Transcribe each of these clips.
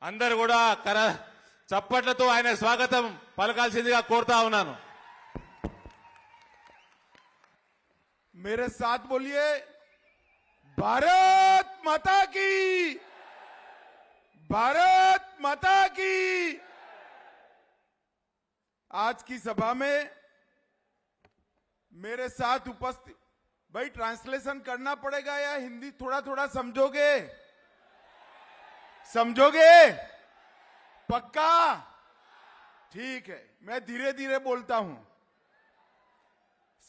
అందరూ కూడా చప్పట్లతో ఆయన స్వాగతం పలకాల్సిందిగా కోరుతా ఉన్నాను. मेरे साथ बोलिए भारत माता की, भारत माता की। आज की सभा में मेरे साथ उपस्थित, भाई ट्रांसलेशन करना पड़ेगा या हिंदी थोड़ा थोड़ा समझोगे? समझोगे? पक्का? ठीक है, मैं धीरे धीरे बोलता हूं।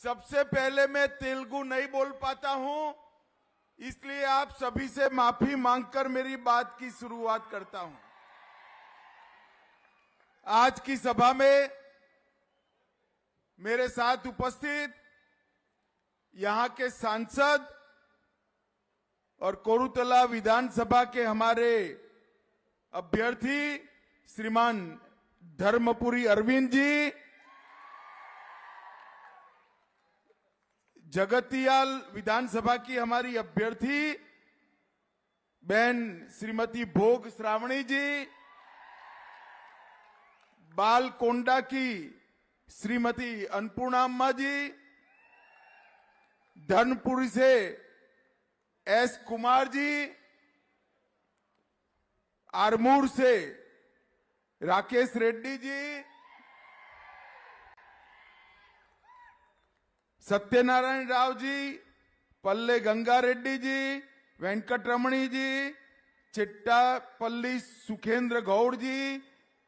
सबसे पहले मैं तेलुगु नहीं बोल पाता हूं, इसलिए आप सभी से माफी मांगकर मेरी बात की शुरुआत करता हूं। आज की सभा में मेरे साथ उपस्थित यहां के सांसद और कोरुतला विधानसभा के हमारे अभ्यर्थी श्रीमान धर्मपुरी अरविंद जी, जगतियाल विधानसभा की हमारी अभ्यर्थी बहन श्रीमती भोग श्रावणी जी, बालकोंडा की श्रीमती अन्नपूर्णा अम्मा जी, धर्मपुरी से एस कुमार जी, आरमूर से राकेश रेड्डी जी, सत्यनारायण राव जी, पल्ले गंगा रेड्डी जी, वेंकटरमणी जी, चिट्टापल्ली सुखेंद्र गौड़ जी,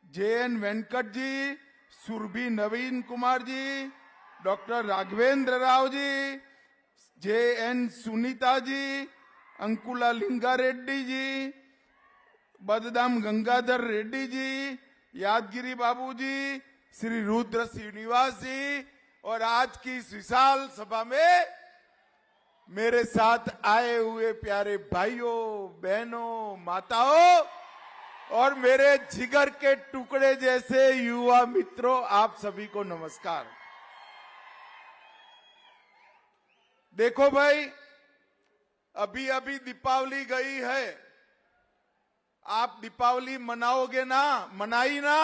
जेएन वेंकट जी, सुरभि नवीन कुमार जी, डॉक्टर राघवेंद्र राव जी, जेएन सुनीता जी, अंकुला लिंगा रेड्डी जी, बददाम गंगाधर रेड्डी जी, यादगिरी बाबू जी, श्री रुद्र श्रीनिवास जी, और आज की इस विशाल सभा में मेरे साथ आए हुए प्यारे भाइयों, बहनों, माताओं और मेरे जिगर के टुकड़े जैसे युवा मित्रों, आप सभी को नमस्कार। देखो भाई, अभी अभी दीपावली गई है। आप दीपावली मनाओगे ना? मनाई ना?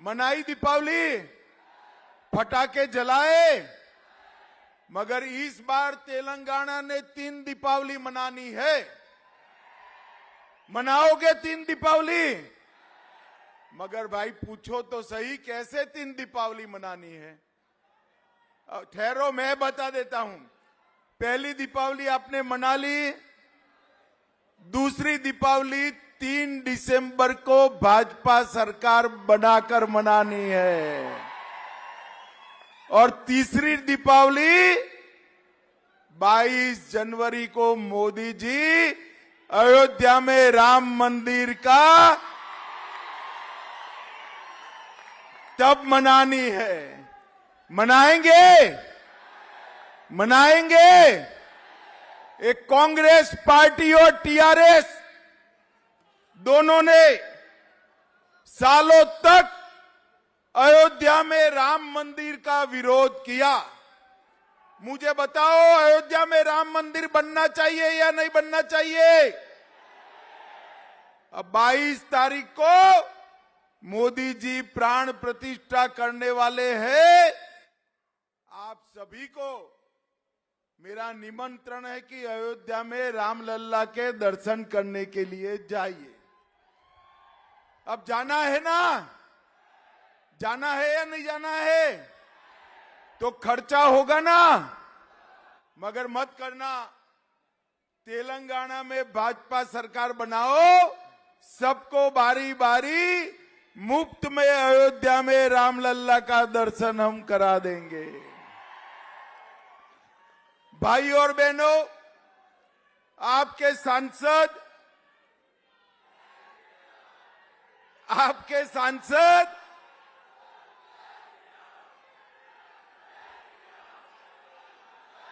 मनाई दीपावली? फटाके जलाए? मगर इस बार तेलंगाना ने 3 दीपावली मनानी है। मनाओगे 3 दीपावली? मगर भाई पूछो तो सही, कैसे 3 दीपावली मनानी है? ठहरो, मैं बता देता हूं। पहली दीपावली आपने मना ली, दूसरी दीपावली 3 दिसंबर को भाजपा सरकार बनाकर मनानी है, और तीसरी दीपावली 22 जनवरी को मोदी जी अयोध्या में राम मंदिर का तब मनानी है। मनाएंगे? मनाएंगे? एक कांग्रेस पार्टी और टीआरएस दोनों ने सालों तक अयोध्या में राम मंदिर का विरोध किया। मुझे बताओ, अयोध्या में राम मंदिर बनना चाहिए या नहीं बनना चाहिए? अब 22 तारीख को मोदी जी प्राण प्रतिष्ठा करने वाले हैं। आप सभी को मेरा निमंत्रण है कि अयोध्या में रामलल्ला के दर्शन करने के लिए जाइए। अब जाना है ना? जाना है या नहीं जाना है? तो खर्चा होगा ना? मगर मत करना, तेलंगाना में भाजपा सरकार बनाओ, सबको बारी बारी मुफ्त में अयोध्या में रामलल्ला का दर्शन हम करा देंगे। भाई और बहनों, आपके सांसद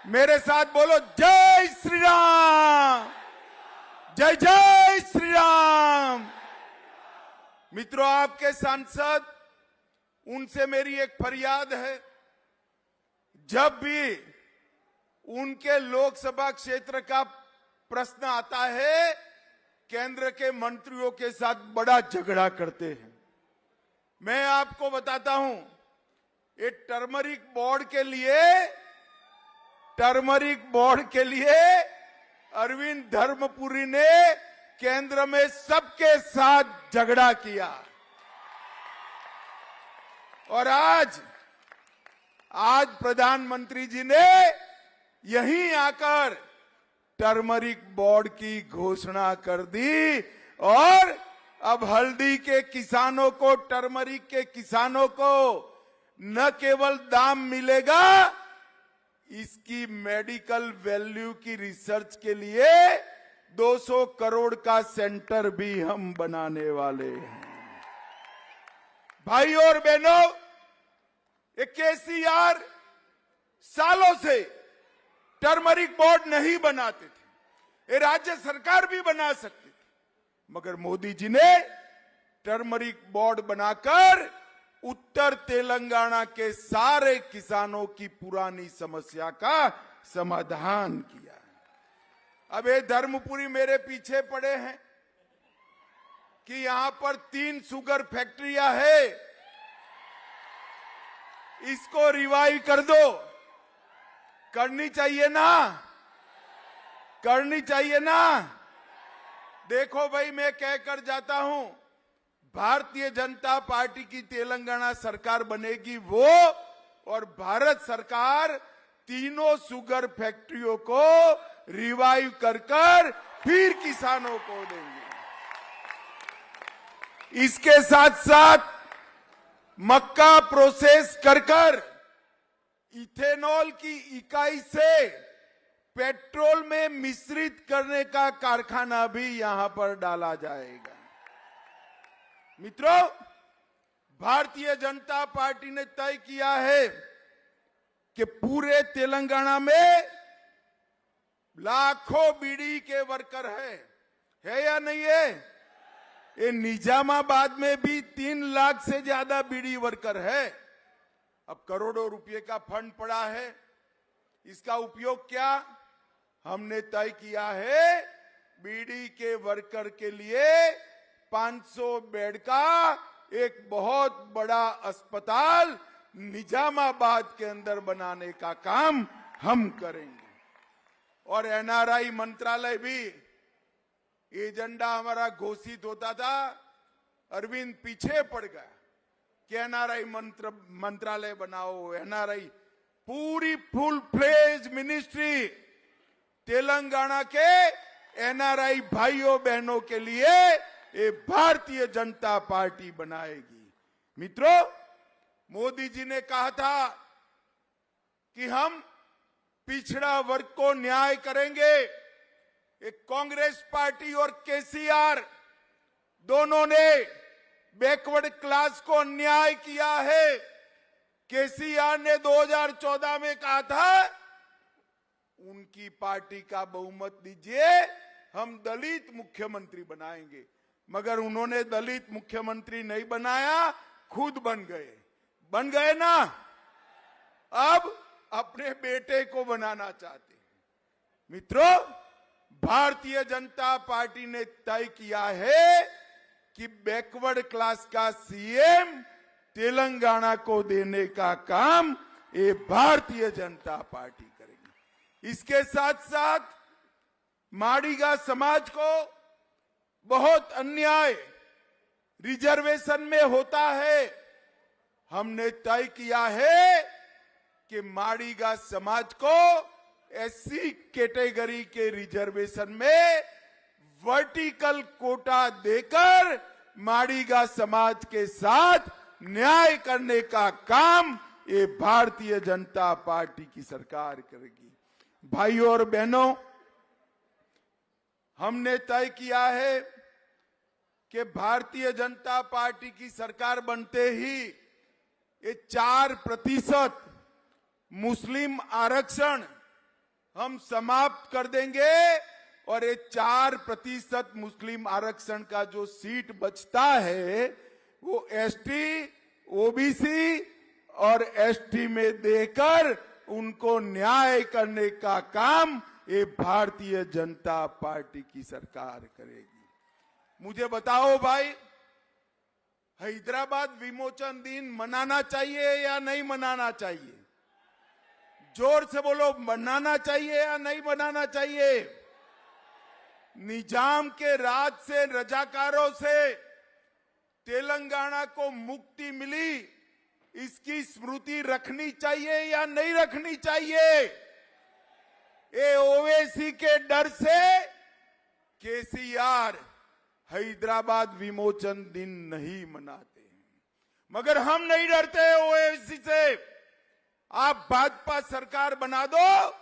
मेरे साथ बोलो, जय श्री राम, जय जय श्री राम। मित्रों, आपके सांसद, उनसे मेरी एक फरियाद है। जब भी उनके लोकसभा क्षेत्र का प्रश्न आता है केंद्र के मंत्रियों के साथ बड़ा झगड़ा करते हैं। मैं आपको बताता हूं, ये टर्मरिक बोर्ड के लिए अरविंद धर्मपुरी ने केंद्र में सबके साथ झगड़ा किया और आज प्रधानमंत्री जी ने यहीं आकर टर्मरिक बोर्ड की घोषणा कर दी और अब हल्दी के किसानों को, टर्मरिक के किसानों को न केवल दाम मिलेगा, इसकी मेडिकल वैल्यू की रिसर्च के लिए 200 करोड़ का सेंटर भी हम बनाने वाले हैं। भाई और बहनों, ये केसीआर सालों से टर्मरिक बोर्ड नहीं बनाते थे, ये राज्य सरकार भी बना सकती थी, मगर मोदी जी ने टर्मरिक बोर्ड बनाकर उत्तर तेलंगाना के सारे किसानों की पुरानी समस्या का समाधान किया है। अब ये धर्मपुरी मेरे पीछे पड़े हैं कि यहां पर 3 शुगर फैक्ट्रियां है, इसको रिवाइव कर दो। करनी चाहिए ना, करनी चाहिए ना। देखो भाई, मैं कहकर जाता हूं, भारतीय जनता पार्टी की तेलंगाना सरकार बनेगी वो, और भारत सरकार तीनों शुगर फैक्ट्रियों को रिवाइव कर फिर किसानों को देंगे। इसके साथ साथ मक्का प्रोसेस कर इथेनॉल की इकाई से पेट्रोल में मिश्रित करने का कारखाना भी यहां पर डाला जाएगा। मित्रों, भारतीय जनता पार्टी ने तय किया है कि पूरे तेलंगाना में लाखों बीड़ी के वर्कर है या नहीं है? ये निजामाबाद में भी 3 लाख से ज्यादा बीड़ी वर्कर है। अब करोड़ों रुपए का फंड पड़ा है, इसका उपयोग क्या? हमने तय किया है बीड़ी के वर्कर के लिए 500 बेड का एक बहुत बड़ा अस्पताल निजामाबाद के अंदर बनाने का काम हम करेंगे। और एनआरआई मंत्रालय भी, एजेंडा हमारा घोषित होता था, अरविंद पीछे पड़ गया कि एनआरआई मंत्रालय बनाओ, एनआरआई पूरी फुल फ्लेज मिनिस्ट्री तेलंगाना के एनआरआई भाइयों बहनों के लिए ये भारतीय जनता पार्टी बनाएगी। मित्रों, मोदी जी ने कहा था कि हम पिछड़ा वर्ग को न्याय करेंगे। एक कांग्रेस पार्टी और केसीआर दोनों ने बैकवर्ड क्लास को अन्याय किया है। केसीआर ने 2014 में कहा था उनकी पार्टी का बहुमत दीजिए, हम दलित मुख्यमंत्री बनाएंगे, मगर उन्होंने दलित मुख्यमंत्री नहीं बनाया, खुद बन गए ना। अब अपने बेटे को बनाना चाहते हैं। मित्रों, भारतीय जनता पार्टी ने तय किया है कि बैकवर्ड क्लास का सीएम तेलंगाना को देने का काम ये भारतीय जनता पार्टी करेगी। इसके साथ साथ माड़ीगा समाज को बहुत अन्याय रिजर्वेशन में होता है। हमने तय किया है कि माड़ीगा समाज को एससी कैटेगरी के रिजर्वेशन में वर्टिकल कोटा देकर माड़ीगा समाज के साथ न्याय करने का काम ये भारतीय जनता पार्टी की सरकार करेगी। भाइयों और बहनों, हमने तय किया है कि भारतीय जनता पार्टी की सरकार बनते ही ये 4% मुस्लिम आरक्षण हम समाप्त कर देंगे और ये 4% मुस्लिम आरक्षण का जो सीट बचता है वो एसटी, ओबीसी और एसटी में देकर उनको न्याय करने का काम ये भारतीय जनता पार्टी की सरकार करेगी। मुझे बताओ भाई, हैदराबाद विमोचन दिन मनाना चाहिए या नहीं मनाना चाहिए? जोर से बोलो, मनाना चाहिए या नहीं मनाना चाहिए? निजाम के राज से, रजाकारों से तेलंगाना को मुक्ति मिली, इसकी स्मृति रखनी चाहिए या नहीं रखनी चाहिए? ये ओवैसी के डर से केसीआर हैदराबाद विमोचन दिन नहीं मनाते हैं, मगर हम नहीं डरते ओवैसी से। आप भाजपा सरकार बना दो,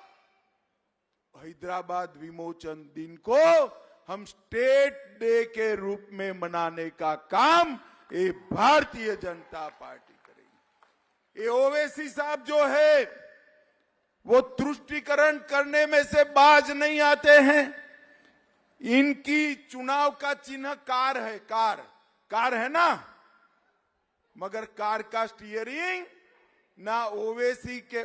हैदराबाद विमोचन दिन को हम स्टेट डे के रूप में मनाने का काम ये भारतीय जनता पार्टी करेगी। ये ओवैसी साहब जो है वो तुष्टीकरण करने में से बाज नहीं आते हैं। इनकी चुनाव का चिन्ह कार है, कार है ना, मगर कार का स्टीयरिंग ना ओवैसी के,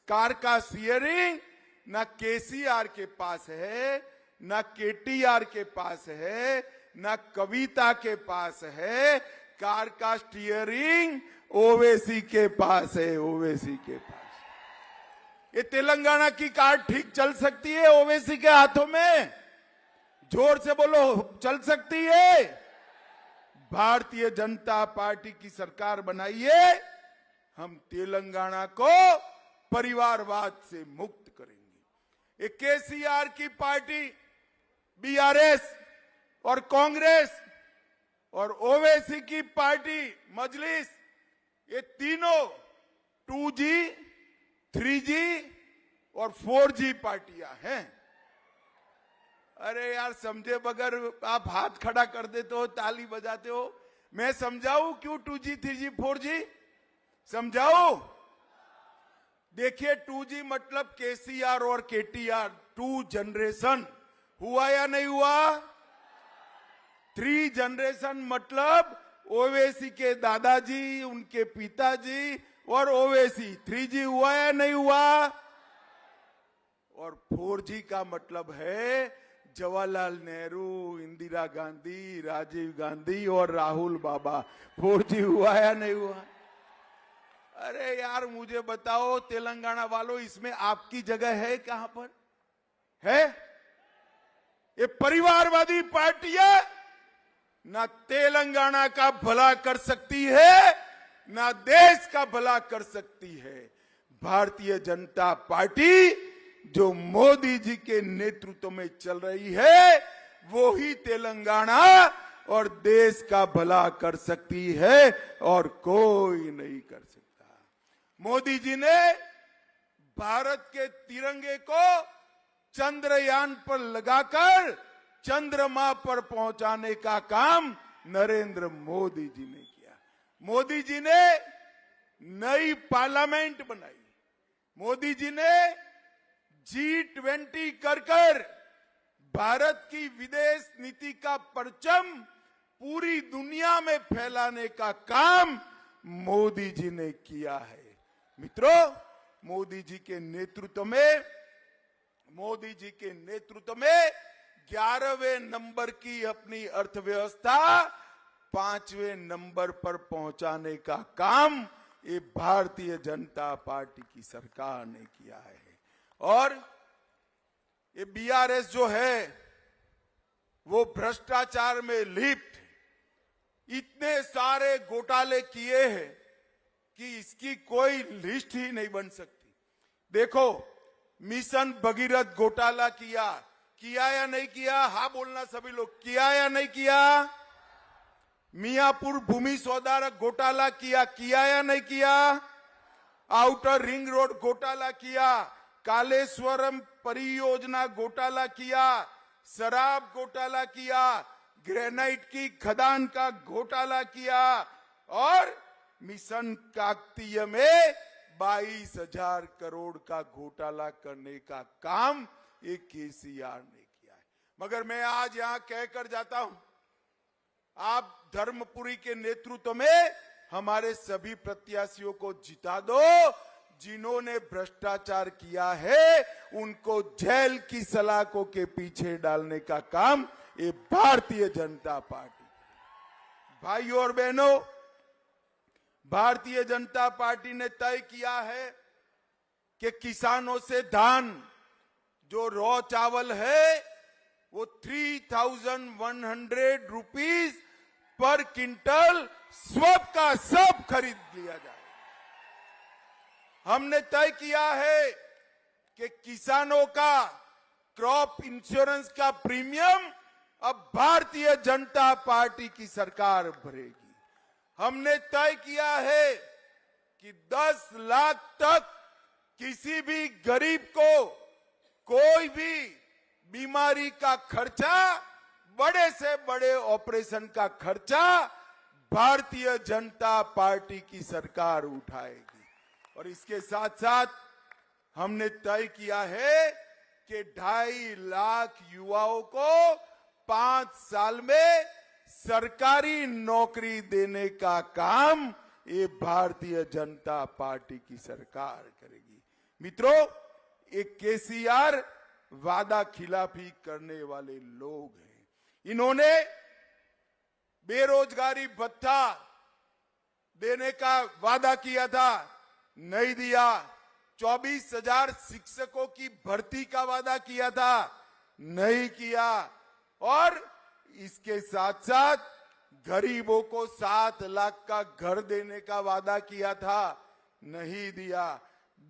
कार का स्टीयरिंग ना केसीआर के पास है, ना केटीआर के पास है, ना कविता के पास है। कार का स्टीयरिंग ओवैसी के पास है, ओवैसी के पास। ये तेलंगाना की कार ठीक चल सकती है ओवैसी के हाथों में? जोर से बोलो, चल सकती है? भारतीय जनता पार्टी की सरकार बनाइए, हम तेलंगाना को परिवारवाद से मुक्त करेंगे। ये केसीआर की पार्टी, बीआरएस और कांग्रेस और ओवैसी की पार्टी मजलिस, ये तीनों 2G, 3G और 4G पार्टियां हैं। अरे यार, समझे बगैर आप हाथ खड़ा कर देते हो, ताली बजाते हो। मैं समझाऊं क्यों 2G, 3G, 4G? समझाओ। देखिए, 2G मतलब केसीआर और केटीआर, 2 जनरेशन हुआ या नहीं हुआ? 3 जनरेशन मतलब ओवैसी के दादाजी, उनके पिताजी और ओवैसी, 3G हुआ या नहीं हुआ? और 4G का मतलब है जवाहरलाल नेहरू, इंदिरा गांधी, राजीव गांधी और राहुल बाबा। 4G हुआ या नहीं हुआ? अरे यार, मुझे बताओ तेलंगाना वालों, इसमें आपकी जगह है कहां पर है? ये परिवारवादी पार्टियां ना तेलंगाना का भला कर सकती है, ना देश का भला कर सकती है। भारतीय जनता पार्टी जो मोदी जी के नेतृत्व में चल रही है, वो ही तेलंगाना और देश का भला कर सकती है और कोई नहीं कर सकता। मोदी जी ने भारत के तिरंगे को चंद्रयान पर लगाकर चंद्रमा पर पहुंचाने का काम नरेंद्र मोदी जी ने किया। मोदी जी ने नई पार्लियामेंट बनाई। मोदी जी ने G20 कर भारत की विदेश नीति का परचम पूरी दुनिया में फैलाने का काम मोदी जी ने किया है। मित्रों, मोदी जी के नेतृत्व में 11वें नंबर की अपनी अर्थव्यवस्था 5वें नंबर पर पहुंचाने का काम ये भारतीय जनता पार्टी की सरकार ने किया है। और ये बीआरएस जो है वो भ्रष्टाचार में लिप्त, इतने सारे घोटाले किए हैं कि इसकी कोई लिस्ट ही नहीं बन सकती। देखो, मिशन भगीरथ घोटाला किया या नहीं किया? हाँ बोलना सभी लोग, किया या नहीं किया? मियापुर भूमि सुधारक घोटाला किया या नहीं किया? आउटर रिंग रोड घोटाला किया, कालेश्वरम परियोजना घोटाला किया, शराब घोटाला किया, ग्रेनाइट की खदान का घोटाला किया और मिशन काकतीय में 22,000 करोड़ का घोटाला करने का काम ये केसीआर ने किया है। मगर मैं आज यहां कहकर जाता हूं, आप धर्मपुरी के नेतृत्व में हमारे सभी प्रत्याशियों को जिता दो। जिन्होंने भ्रष्टाचार किया है उनको जेल की सलाखों के पीछे डालने का काम ये भारतीय जनता पार्टी। भाइयों और बहनों, भारतीय जनता पार्टी ने तय किया है कि किसानों से धान जो रॉ चावल है वो 3,100 रुपीज पर क्विंटल सब का सब खरीद लिया जाए। हमने तय किया है कि किसानों का क्रॉप इंश्योरेंस का प्रीमियम अब भारतीय जनता पार्टी की सरकार भरेगी। हमने तय किया है कि 10 लाख तक किसी भी गरीब को कोई भी बीमारी का खर्चा, बड़े से बड़े ऑपरेशन का खर्चा भारतीय जनता पार्टी की सरकार उठाएगी। और इसके साथ साथ हमने तय किया है कि 2.5 लाख युवाओं को 5 साल में सरकारी नौकरी देने का काम ये भारतीय जनता पार्टी की सरकार करेगी। मित्रों, एक केसीआर वादा खिलाफी करने वाले लोग हैं। इन्होंने बेरोजगारी भत्ता देने का वादा किया था, नहीं दिया। 24,000 शिक्षकों की भर्ती का वादा किया था, नहीं किया। और इसके साथ साथ गरीबों को 7 लाख का घर देने का वादा किया था, नहीं दिया।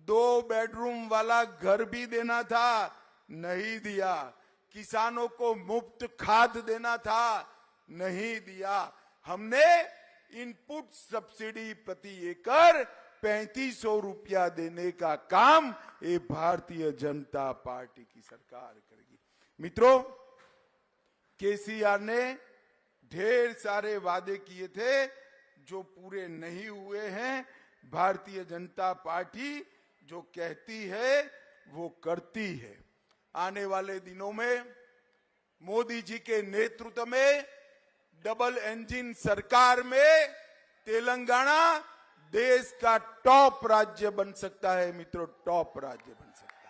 2 बेडरूम वाला घर भी देना था, नहीं दिया। किसानों को मुफ्त खाद देना था, नहीं दिया। हमने इनपुट सब्सिडी प्रति एकड़ 3500 रुपया देने का काम ये भारतीय जनता पार्टी की सरकार करेगी। मित्रों, केसीआर ने ढेर सारे वादे किए थे जो पूरे नहीं हुए हैं। भारतीय जनता पार्टी जो कहती है वो करती है। आने वाले दिनों में मोदी जी के नेतृत्व में डबल इंजन सरकार में तेलंगाना देश का टॉप राज्य बन सकता है। मित्रों, टॉप राज्य बन सकता है।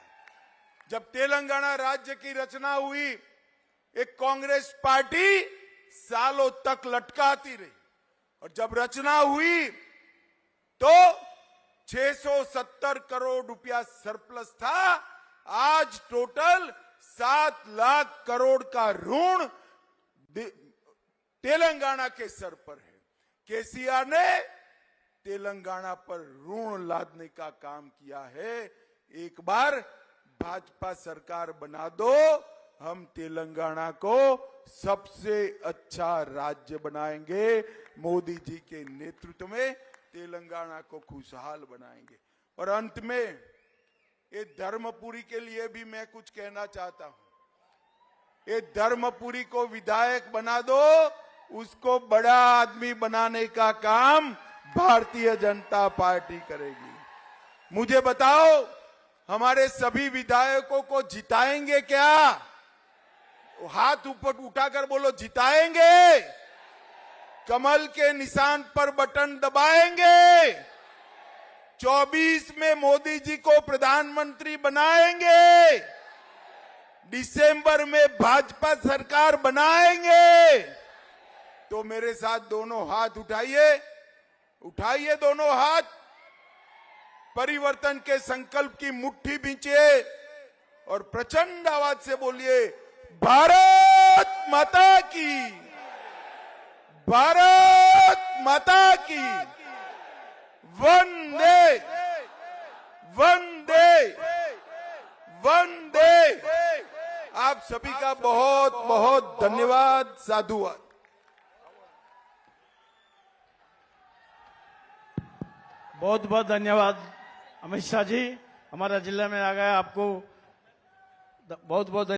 जब तेलंगाना राज्य की रचना हुई, एक कांग्रेस पार्टी सालों तक लटकाती रही, और जब रचना हुई तो 670 करोड़ रुपया सरप्लस था। आज टोटल 7 लाख करोड़ का ऋण तेलंगाना के सर पर है। केसीआर ने तेलंगाना पर ऋण लादने का काम किया है। एक बार भाजपा सरकार बना दो, हम तेलंगाना को सबसे अच्छा राज्य बनाएंगे। मोदी जी के नेतृत्व में तेलंगाना को खुशहाल बनाएंगे। और अंत में ये धर्मपुरी के लिए भी मैं कुछ कहना चाहता हूं। ये धर्मपुरी को विधायक बना दो, उसको बड़ा आदमी बनाने का काम भारतीय जनता पार्टी करेगी। मुझे बताओ, हमारे सभी विधायकों को जिताएंगे क्या? हाथ ऊपर उठाकर बोलो, जिताएंगे। कमल के निशान पर बटन दबाएंगे। 24 में मोदी जी को प्रधानमंत्री बनाएंगे। दिसंबर में भाजपा सरकार बनाएंगे। तो मेरे साथ दोनों हाथ उठाइए, उठाइए दोनों हाथ। परिवर्तन के संकल्प की मुट्ठी बींचिए और प्रचंड आवाज से बोलिए, भारत माता की, भारत माता की, वंदे वंदे वंदे। आप सभी का बहुत बहुत धन्यवाद, साधुवाद। बहुत बहुत धन्यवाद अमित शाह जी, हमारा जिला में आ गए। आपको बहुत बहुत